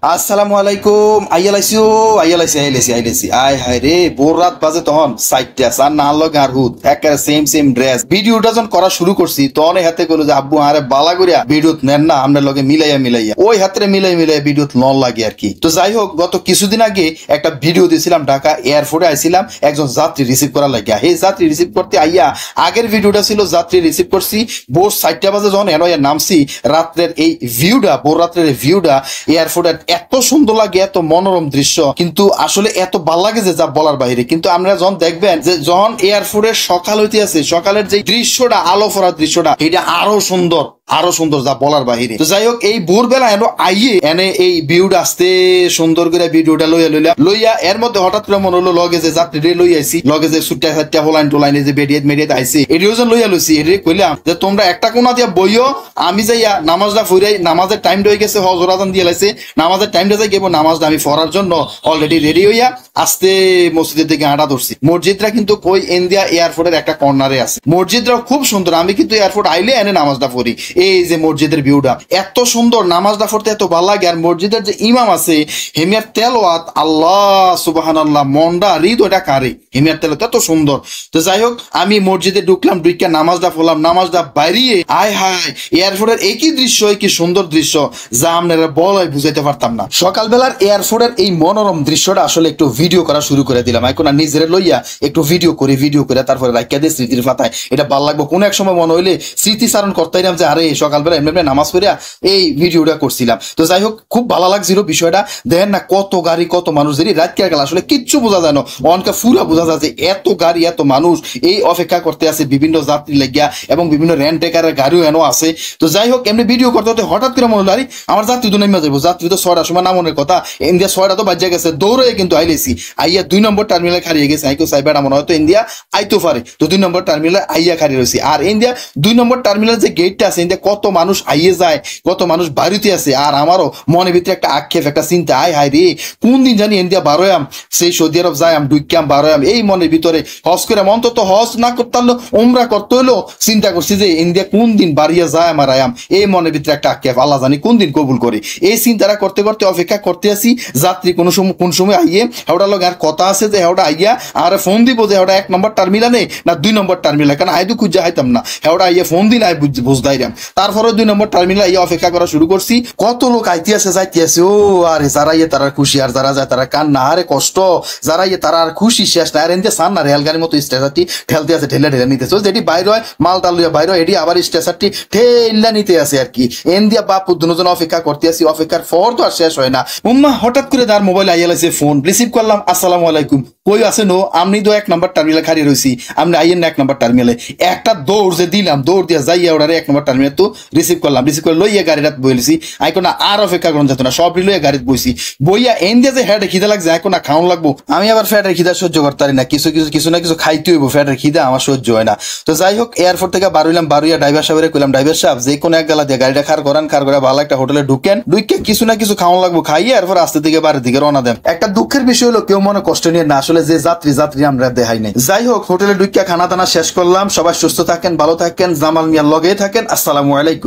আসসালামু আলাইকুম আইয়ালাইছি আয় হায় রে ভোর রাত বাজে তখন সাইটটা সার না হলো গার হুদ একেবারে সেম ড্রেস ভিডিওটা যখন করা শুরু করছি তখন হাতে কইলো যে আব্বু আরে বালা করিয়া ভিডিওত নেন না আমরা লগে মিলাইয়া ওই হাতে মিলাইয়া ভিডিওত নন লাগে আর কি। তো যাই হোক, গত কিছুদিন আগে একটা ভিডিও দিয়েছিলাম, ঢাকা এয়ারপোর্টে আইছিলাম একজন যাত্রী রিসিভ করা লাগিয়া। এই যাত্রী রিসিভ করতে আইয়া আগের ভিডিওটা ছিল যাত্রী রিসিভ করছি ভোর 4টা বাজে যখন নামছি, রাত্রের এই ভিউটা, ভোর রাত্রের ভিউটা এয়ারপোর্টের এত সুন্দর লাগে, এত মনোরম দৃশ্য, কিন্তু আসলে এত ভাল লাগে যে যা বলার বাইরে। কিন্তু আমরা যখন দেখবেন যে যখন এয়ারপোর্টের সকাল হইতে আছে, সকালের যে দৃশ্যটা, আলো ফোরার দৃশ্যটা, এটা আরো সুন্দর যা বলার বাহিরে। তো যাই হোক, এই ভোরবেলা আইয়ে এনে এই ভিউটা আসতে সুন্দর করে ভিডিওটা লইয়া এর মধ্যে হঠাৎ করে মনে হলো লগে যে যাত্রী লই আইছি, লগে যে সুট্টা সাট্টা হোলাইন টোলাইনে যে মেডিয়াত আইছি, এটিও যে লইয়া লইছি, এটি কইলাম যে তোমরা একটা কোনা দিয়া বইও, আমি যাইয়া নামাজটা ফুরাই, নামাজের টাইমটা হয়ে গেছে, হজর আজান দিয়ে লাইছে, নামাজের টাইমটা যাই গেবো, নামাজটা আমি পড়ার জন্য অলরেডি রেডি হইয়া আস্তে মসজিদের দিকে হাঁটা ধরছি। মসজিদটা কিন্তু ওই ইন্ডিয়া এয়ারপোর্টের একটা কর্নারে আছে, মসজিদটাও খুব সুন্দর। আমি কিন্তু এয়ারপোর্ট আইলে এনে নামাজটা পড়ি। এই যে মসজিদের ভিউটা এত সুন্দর, নামাজটা পড়তে এত ভালো লাগে। আর মসজিদের যে ইমাম আছে, হেমিয়ার তেলাওয়াত, আল্লাহ সুবহানাল্লাহ, মনটা হৃদয়টা কারে, হেমিয়ার তেলাওয়াত এত সুন্দর। তো যাই হোক, আমি মসজিদে ঢুকলাম, ঢুকিয়া নামাজটা পড়লাম, নামাজটা বাইরিয়ে আয় হায় এয়ারপোর্টের একই দৃশ্য, কি সুন্দর দৃশ্য যা আপনারা বলাই বুঝাইতে পারতাম না। সকালবেলার এয়ারপোর্টের এই মনোরম দৃশ্যটা আসলে একটু ভিডিও করা শুরু করে দিলাম। এখন নিজের লইয়া একটু ভিডিও করে তারপরে রাখিয়া দিয়ে স্মৃতির পাতায়, এটা ভাল লাগবো। কোন এক সময় মনে হইলে স্মৃতিচারণ করতাম যে আরে সকালবেলা এমনি নামাজ পড়িয়া এই ভিডিওটা করছিলাম। তো যাই হোক, খুব ভালো লাগছিল বিষয়টা। দেখেন না কত গাড়ি, কত মানুষ, যদি রাত কে গেল আসলে কিচ্ছু বোঝা যায় না, অনকা ফুরা বোঝা যায় যে এত গাড়ি, এত মানুষ এই অপেক্ষা করতে আছে বিভিন্ন যাত্রী লাগিয়া, এবং বিভিন্ন রেন্ট টেকারের গাড়িও এনো আছে। তো যাই হোক, এমনি ভিডিও করতে হঠাৎ করে মনে হলো আরে আমার যাত্রী তো নেমে যাবো, যাত্রী তো 6টার সময় নামনের কথা, ইন্ডিয়া 6টা তো বাজে গেছে, দৌড়ে কিন্তু আইলেছি, আইয়া 2 নম্বর টার্মিনালে খারিয়ে গেছে। আইকো সাইবেটা মনে হয়তো ইন্ডিয়া আইতো পারে, তো 2 নম্বর টার্মিনালে আইয়া খারিয়ে রয়েছি। আর ইন্ডিয়া 2 নম্বর টার্মিনাল যে গেটটা আছে, ইন্ডিয়া কত মানুষ আইয়ে যায়, কত মানুষ বাড়িতে আছে। আর আমারও মনের ভিতরে একটা আক্ষেপ, একটা চিন্তা, আয় হায় রে কোন দিন জানি ইন্ডিয়া বারোয়াম, সেই সৌদি আরব যাইম, ডুইকাম বারোয়াম, এই মনের ভিতরে হজ করে, অন্তত হজ না করতে পারলো উমরা করতে হইলো চিন্তা করছি যে ইন্ডিয়া কোন দিন বাড়িয়া যায় আমার আয়াম, এই মনের ভিতরে একটা আক্ষেপ, আল্লাহ জানি কোন দিন কবুল করে। এই চিন্তাটা করতে করতে অপেক্ষা করতে আসি যাত্রী কোন সময় আইয়ে, হেওড়া লোক আর কথা আছে যে হেওড়া আইয়া আর ফোন দিব যে হেওড়া 1 নম্বর টার্মিনালে না 2 নম্বর টার্মিনাল, কারণ আইদু খুঁজে হাইতাম না, হেওড়া আইয়া ফোন দিন আই বুঝদাইরাম। তারপরে 2 নম্বর টার্মিনাল আইয়া অপেক্ষা করা শুরু করছি। কত লোক আইতে আছে যাইতে আছে, ও আরে যারা ইয়ে তারা খুশি, আর যারা যায় তারা কান্না, আরে কষ্ট, যারা ইয়ে তারা আর খুশি শেষ না। আর এনতে সান না রেলগাড়ির মতো স্টেশনটি ঠেলতে আছে, ঠেলে নিতেছে, যেটি বাইরে হয় মাল টাল লইয়া বাইরে, এটি আবার স্টেশনটি ঠেলা নিতে আছে আর কি। এন দিয়া বাপু দুজন অপেক্ষা করতে আসি, অপেক্ষার পর তো আর শেষ হয় না। উম্মা হঠাৎ করে তার মোবাইল আইয়া লাগছে, ফোন রিসিভ করলাম, আসসালামু আলাইকুম, কই আছে নো, আমি তো 1 নম্বর টার্মিনালে খাড়িয়ে রয়েছি, আপনি আইয়েন না 1 নম্বর টার্মিনালে। একটা দৌড় যে দিলাম, দৌড় দিয়া যাইয়া ওরা 1 নম্বর টার্মিনাল তো রিসিভ করলাম, রিসিভ করে লইয়া গাড়িটা বইছি। আইকো না আর অপেক্ষা করুন যেত না, সব লইয়া গাড়িতে বইছি, বইয়া এন দিয়ে যে হেডে খিদা লাগছে, এখন না খাওয়ান লাগবো। আমি আবার ফ্যাটের খিদা সহ্য করতে পারি না, কিছু না কিছু খাইতে হইব, ফ্যাটের খিদা আমার সহ্য হয় না। তো যাই হোক, এয়ারপোর্ট থেকে বারুইয়া ড্রাইভার সাহেবের কইলাম, ড্রাইভার সাহেব যে কোনো এক গেলা দিয়ে গাড়িটা খার করে ভালো একটা হোটেলে ঢুকে কিছু না কিছু খাওয়ান লাগবো, খাইয়ে এরপর আস্তে থেকে বাড়ির দিকে রওনা দেন। একটা দুঃখের বিষয় হলো কেউ মনে কষ্ট নিয়ে না, আসলে যে যাত্রী আমরা দেখাই নাই। যাই হোক, হোটেলে ঢুকিয়া খানা দানা শেষ করলাম। সবাই সুস্থ থাকেন, ভালো থাকেন, জামাল মিয়ার লগে থাকেন। আসসালামু আলাইকুম।